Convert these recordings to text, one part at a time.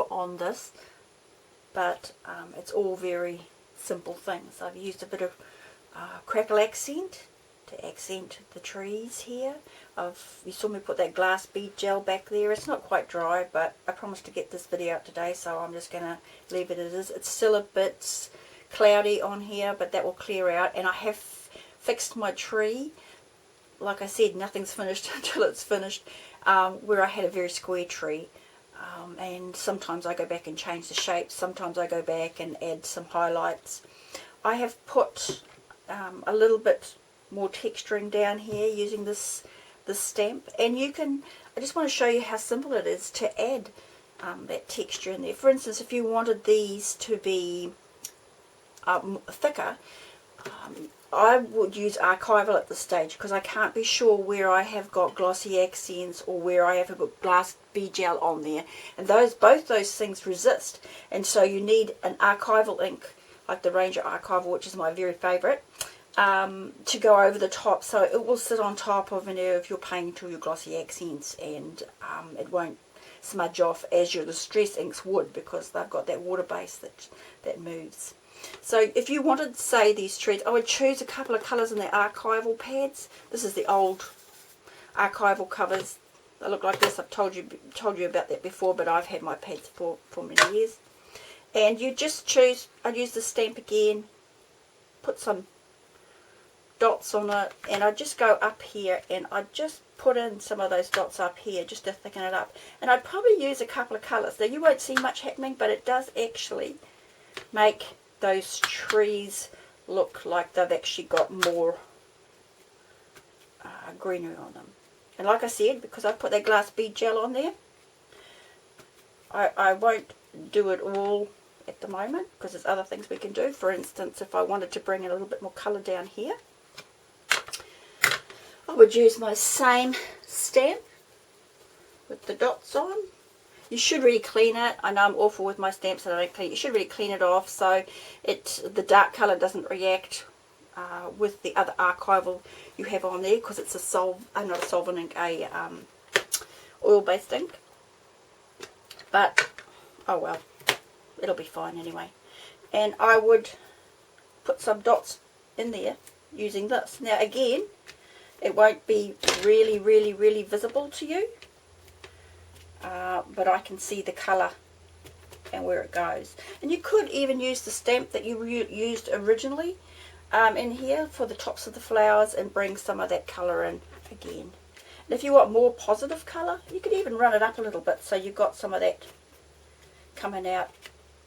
more on this, but it's all very simple things. I've used a bit of crackle accent to accent the trees here. You saw me put that glass bead gel back there. It's not quite dry, but I promised to get this video out today, so I'm just going to leave it as is. It's still a bit cloudy on here, but that will clear out. And I have fixed my tree. Like I said, nothing's finished until it's finished, where I had a very square tree. And sometimes I go back and change the shape. Sometimes I go back and add some highlights. I have put a little bit more texturing down here using this stamp, and I just want to show you how simple it is to add that texture in there. For instance, if you wanted these to be thicker, I would use archival at this stage, because I can't be sure where I have got glossy accents or where I have got glass bead gel on there, and both those things resist, and so you need an archival ink like the Ranger Archival, which is my very favourite, to go over the top, so it will sit on top of any of your paint or your glossy accents, and it won't smudge off as your Distress inks would, because they've got that water base that moves. So if you wanted, say, these trees, I would choose a couple of colours in the archival pads. This is the old archival covers. They look like this. I've told you about that before, but I've had my pads for many years. And you just choose, I'd use the stamp again, put some dots on it, and I just go up here and I just put in some of those dots up here just to thicken it up. And I'd probably use a couple of colours. Now you won't see much happening, but it does actually make those trees look like they've actually got more greenery on them. And like I said, because I put that glass bead gel on there, I won't do it all at the moment, because there's other things we can do. For instance, if I wanted to bring a little bit more colour down here, I would use my same stamp with the dots on. You should really clean it. I know I'm awful with my stamps and I don't clean it. You should really clean it off so the dark colour doesn't react with the other archival you have on there, because it's not a solvent ink, oil-based ink. But oh well, it'll be fine anyway. And I would put some dots in there using this. Now again, it won't be really visible to you, but I can see the colour and where it goes. And you could even use the stamp that you used originally in here for the tops of the flowers and bring some of that colour in again. And if you want more positive colour, you could even run it up a little bit so you've got some of that coming out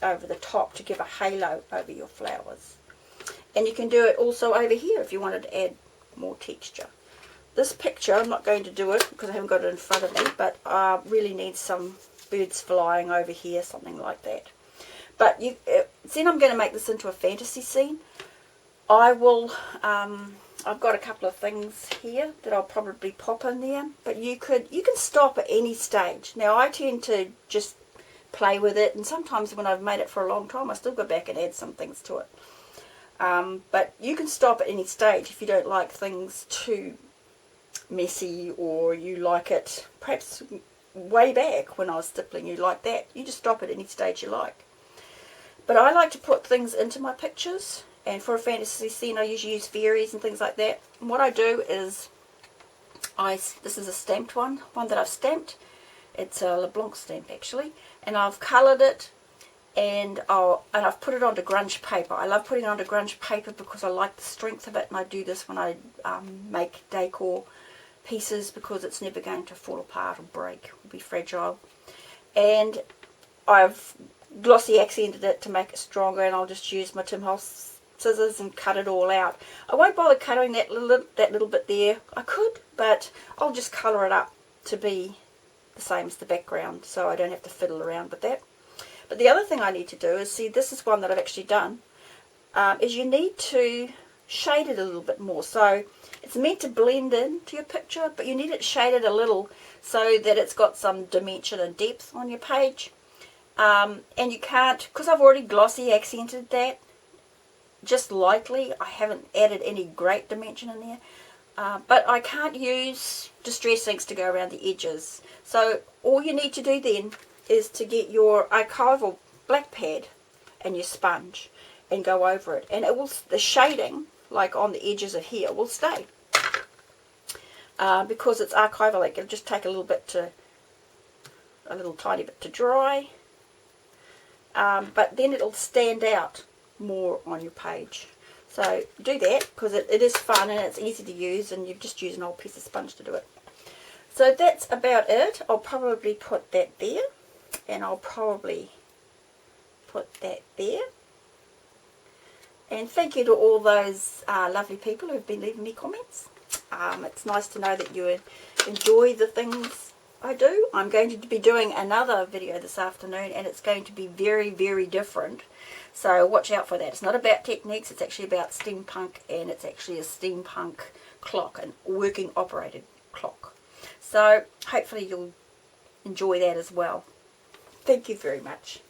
over the top to give a halo over your flowers. And you can do it also over here if you wanted to add more texture. This picture, I'm not going to do it because I haven't got it in front of me, but I really need some birds flying over here, something like that. But then I'm going to make this into a fantasy scene. I've got a couple of things here that I'll probably pop in there, but you can stop at any stage. Now I tend to just play with it, and sometimes when I've made it for a long time I still go back and add some things to it. But you can stop at any stage if you don't like things too messy, or you like it perhaps way back when I was stippling, you like that. You just stop at any stage you like. But I like to put things into my pictures, and for a fantasy scene I usually use fairies and things like that. And what I do is, this is a stamped one that I've stamped. It's a LeBlanc stamp actually, and I've coloured it, and I've put it onto grunge paper. I love putting it onto grunge paper because I like the strength of it, and I do this when I make decor pieces, because it's never going to fall apart or break or be fragile. And I've glossy accented it to make it stronger, and I'll just use my Tim Holtz scissors and cut it all out. I won't bother cutting that little bit there. I could, but I'll just colour it up to be the same as the background, so I don't have to fiddle around with that. But the other thing I need to do is, see, this is one that I've actually done, is you need to shade it a little bit more. So it's meant to blend in to your picture, but you need it shaded a little so that it's got some dimension and depth on your page. And you can't, because I've already glossy accented that just lightly, I haven't added any great dimension in there, but I can't use Distress inks to go around the edges. So all you need to do then is to get your archival black pad and your sponge and go over it, and it will, the shading like on the edges of here will stay, because it's archival. It'll just take a little tiny bit to dry, but then it'll stand out more on your page. So do that, because it is fun and it's easy to use, and you've just used an old piece of sponge to do it. So that's about it. I'll probably put that there, and I'll probably put that there. And thank you to all those lovely people who've been leaving me comments. It's nice to know that you enjoy the things I do. I'm going to be doing another video this afternoon, and it's going to be very, very different. So watch out for that. It's not about techniques, it's actually about steampunk, and it's actually a steampunk clock, a working operated clock. So hopefully you'll enjoy that as well. Thank you very much.